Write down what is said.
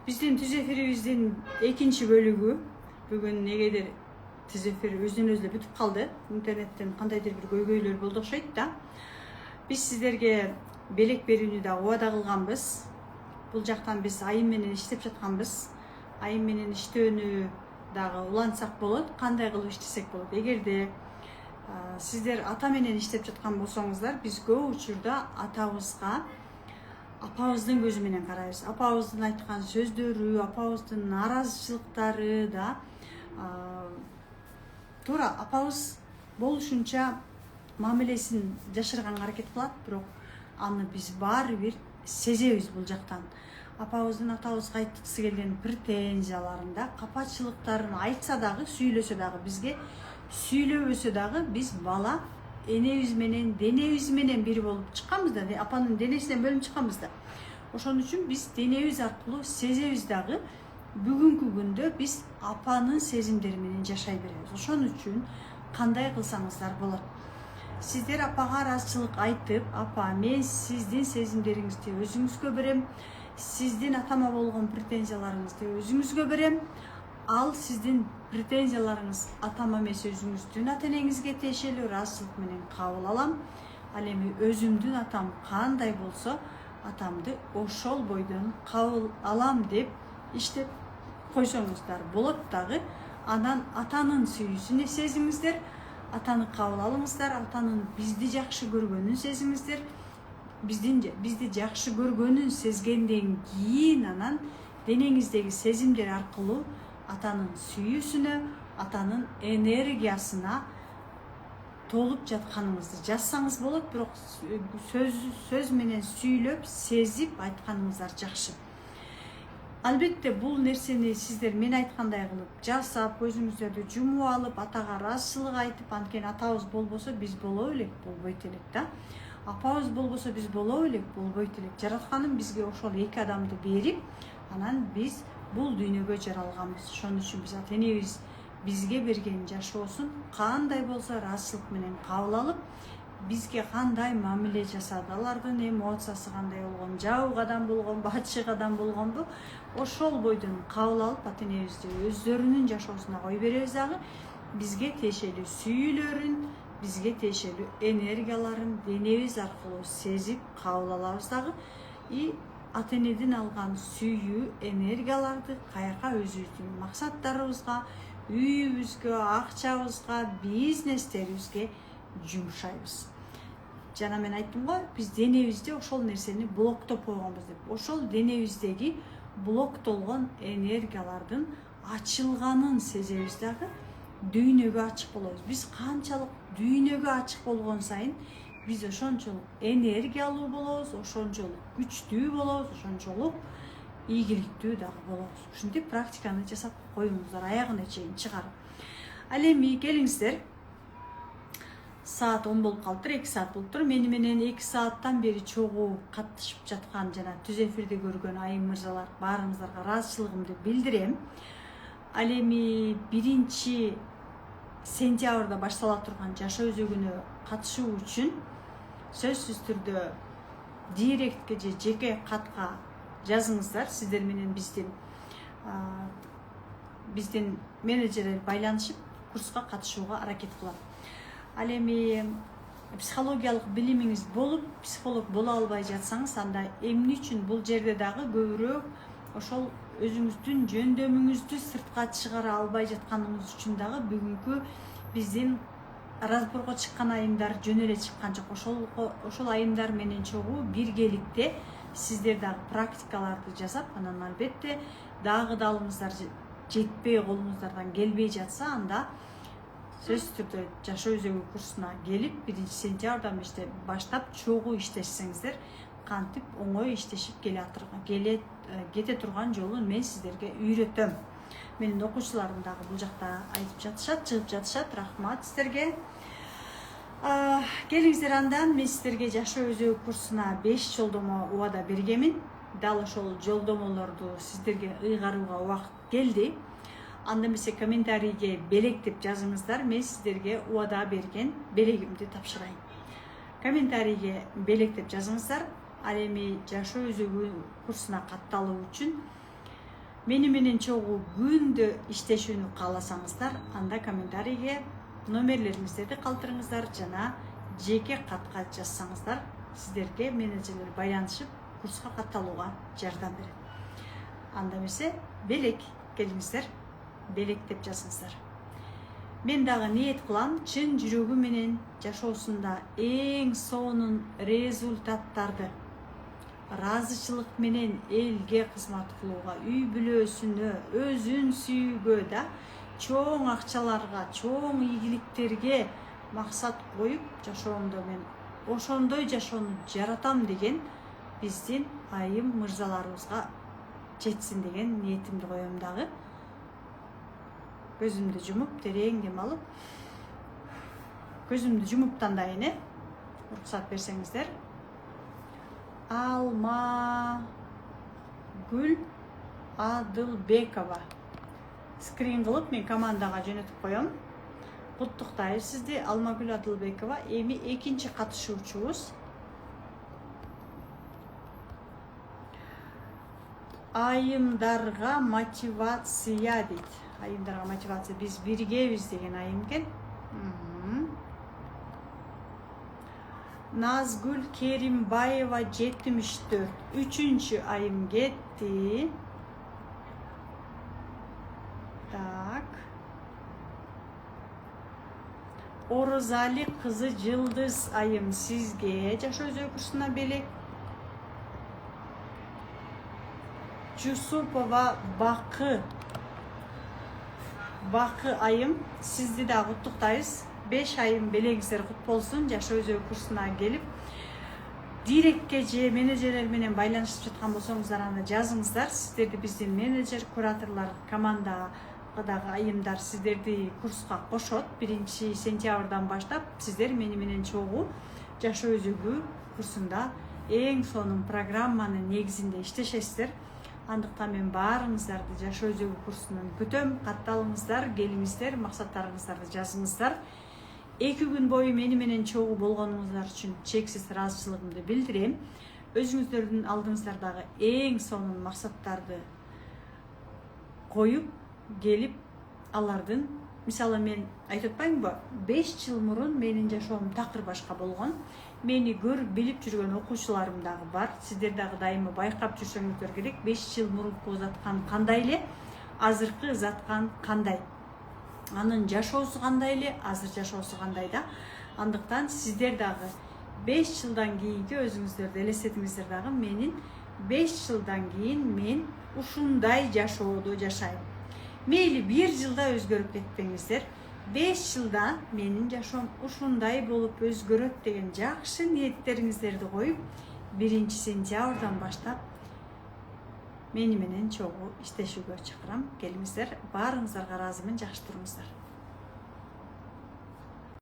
Биздин түз эфирибиздин экинчи бөлүгү бүгүн негедир түз эфир өзүнөн өзү бүтүп калды. Интернеттен кандайдыр бир көйгөйлөр болду окшойт да. Биз сиздерге белек берүүнү да убада кылганбыз. Бул жактан биз айым менен иштеп жатканбыз. Айым менен иштөөнү дагы улантсак болот. Кандай кылып иштесек болот? Эгерде сиздер ата менен иштеп жаткан болсоңуздар, биз көп учурда атабызга апабыздын көзү менен карайбыз. Апабыздын айткан сөздөрү, апабыздын нааразычылыктары да туура апабыз болушунча мамилесин жашырганга аракет кылат, бирок аны биз баары бир сезебиз бул жактан. Апабыздын атабызга айткысы келген претензияларын да, капачылыктарын айтса дагы, сүйлөсө дагы, бизге сүйлөбөсө дагы биз бала энебиз менен, денебиз менен бир болуп чыкканбыз да, апанын денесинен бөлүнүп чыкканбыз да. Ошон үчүн биз денебиз аркылуу сезебиз дагы. Бүгүнкү күндө биз апанын сезимдери менен жашай беребиз. Ошон үчүн кандай кылсаңыздар болот. Сиздер апага ыраазычылык айтып, апа, мен сиздин сезимдериңизди өзүңүзгө берем, сиздин атама болгон претензияларыңызды өзүңүзгө берем. Ал сиздин претензияларыңыз атама эмес өзүңүздүн ата энеңизге тиешелүү, ыраазычылык менен кабыл алам. Ал эми өзүмдүн атам кандай болсо, атамды ошол бойдон кабыл алам деп иштеп койсоңуздар болот дагы. Анан атанын сүйүүсүн сезиңиздер, атаны кабыл алыңыздар, атанын бизди жакшы көргөнүн сезиңиздер. Бизди жакшы көргөнүн сезгенден кийин анан денеңиздеги сезимдер аркылуу атанын сүйүүсүнө, атанын энергиясына толуп жатканыңызды жазсаңыз болот, бирок сөз менен сүйлөп, сезип айтканыңыздар жакшы. Албетте бул нерсени сиздер мен айткандай кылып жасап, көзүңүздөрдү жумуп алып, атага ыраазычылык айтып, анткени атабыз болбосо биз боло элек, болбойт элек да. Апабыз болбосо биз боло элек, болбойт элек. Жаратканым бизге ошол эки адамды берип, анан биз бул дүйнөгө жаралганбыз. Ошон үчүн биз ата энебиз бизге берген жашоосун кандай болсо ыраазычылык менен кабыл алып, бизге кандай мамиле жасады, алардын эмоциясы кандай болгон, жабык адам болгонбу, ачык адам болгонбу, ошол бойдон кабыл алып, ата энебизди өздөрүнүн жашоосуна кой беребиз дагы. Бизге тиешелүү сүйүүлөрүн, бизге тиешелүү энергияларын денебиз аркылуу сезип кабыл алабыз дагы. И ата энеден алган сүйүү энергияларды каяка өзүбүздүн максаттарыбызга, үйүбүзгө, акчабызга, бизнестерибизге жумшайбыз. Жана мен айттым го, биз денебизде ошол нерсени блоктоп койгонбуз деп. Ошол денебиздеги блоктолгон энергиялардын ачылганын сезебиз дагы, дүйнөгө ачык болобуз. Биз канчалык дүйнөгө ачык болгон сайын биз ошончолук энергиялуу болобуз, ошончолук күчтүү болобуз, ошончолук ийгиликтүү дагы болобуз. Ушинтип практиканы жасап коюңуздар аягына чейин чыгарып. Ал эми келиңиздер. Саат 10 болуп калыптыр, 2 саат болуптур. Мени менен 2 сааттан бери чогуу катышып жаткан жана түз эфирди көргөн айым мырзалар, баарыңыздарга ыраазычылыгымды билдирем. Ал эми 1 сентябрда баштала турган жашоо өзөгүнө катышуу үчүн сөзсүз түрдө директке же жеке катка жазыңыздар. Сиздер менен биздин менеджерлер байланышып курска катышууга аракет кылат. Ал эми психологиялык билимиңиз болуп, психолог боло албай жатсаңыз, анда эмне үчүн бул жерде дагы көбүрөөк ошол өзүңүздүн жөндөмүңүздү сыртка чыгара албай жатканыңыз үчүн дагы бүгүнкү биздин разборго чыккан айымдар жөн эле чыккан жок. Ошол айымдар менен чогуу биргеликте сиздер дагы практикаларды жасап, анан албетте дагы далыңыздар жетпей, колуңуздардан келбей жатса, анда сөзсүз түрдө жашоо өзөгү курсуна келип 1 сентябрдан баштап чогуу иштешсеңиздер, кантип оңой иштешип кете турган жолун мен сиздерге үйрөтөм. Менин окуучуларым дагы бул жакта айтып жатышат, чыгып жатышат. Рахмат сиздерге. Келиңиздер, андан мен сиздерге жашоо өзөгү курсуна 5 жолдомо убада бергенмин. Дал ошол жолдомолорду сиздерге ыйгарууга убакыт келди. Анда эмесе комментарийге белек деп жазыңыздар, мен сиздерге убада берген белегимди тапшырайын. Комментарийге белек деп жазыңыздар. Ал эми жашоо өзөгү курсуна катталуу үчүн мени менен чогуу күндө иштешүүнү кааласаңыздар, анда комментарийге номерлериңиздерди калтырыңыздар жана жеке катка жазсаңыздар, сиздерге менеджерлер байланышып курска катталууга жардам берет. Анда эмесе белек келиңиздер, белек деп жазыңыздар. Мен дагы ниет кылам, чын жүрөгүм менен жашоосунда эң сонун результаттарды ыраазычылык менен элге кызмат кылууга, үй бүлөсүнө, өзүн сүйүүгө да, чоң акчаларга, чоң ийгиликтерге максат коюп жашоомдо мен ошондой жашоону жаратам деген биздин айым мырзаларыбызга жетсин деген ниетимди коем дагы. Көзүмдү жумуп, терең дем алып, көзүмдү жумуп тандайын, уруксат берсеңиздер. Алмагүл Адылбекова. Скрин кылып мен командага жөнөтүп коем. Куттуктайбыз сизди, Алмагүл Адылбекова. Эми экинчи катышуучубуз. Айымдарга мотивация дейт. Айымдарга мотивация, биз биргебиз деген айым экен. Назгүл Керимбаева 74. Үчүнчү айым кетти. Так. Орозали кызы Жылдыз айым сизге жашоо өзгөрүү курсуна белек. Жусупова Бакы айым сизди да куттуктайбыз. 5 айым белегиңиздер кут болсун, жашоо өзгөрүү курсуна келип. Директке же менеджерлер менен байланышып жаткан болсоңуздар, аны жазыңыздар. Сиздерди биздин менеджер, кураторлор, командадагы айымдар сиздерди курска кошот. 1 сентябрдан баштап сиздер мени менен чогуу жашоо өзгөрүү курсунда эң сонун программанын негизинде иштешесиздер. Андыктан мен баарыңыздарды жашоо өзгөрүү курсунун күтөм. Катталыңыздар, келиңиздер, максаттарыңыздарды жазыңыздар. 2 күн бою мени менен чогуу болгонуңуздар үчүн чексиз ыраазычылыгымды билдирем. Өзүңүздөрдүн алдыңыздардагы эң сонун максаттарды коюп келип, алардын, мисалы мен айтып атпаймынбы, 5 жыл мурун менин жашоом такыр башка болгон. Мени көрүп билип жүргөн окуучуларым дагы бар. Сиздер дагы дайыма байкап жүрсөңүздөр керек. 5 жыл мурунку узаткан кандай эле, азыркы узаткан кандай. Анын жашоосу кандай эле, азыр жашоосу кандай да. Андыктан сиздер дагы 5 жылдан кийинки өзүңүздөрдү элестетиңиздер дагы, менин 5 жылдан кийин мен ушундай жашоодо жашайм. Мейли 1 жылда өзгөрүп кетпеңиздер. 5 жылда менин жашоом ушундай болуп өзгөрөт деген жакшы ниеттериңиздерди коюп, 1 сентябрдан баштап мени менен чогуу иштешүүгө чакырам. Келиңиздер, баарыңыздарга ыраазымын, жакшы туруңуздар.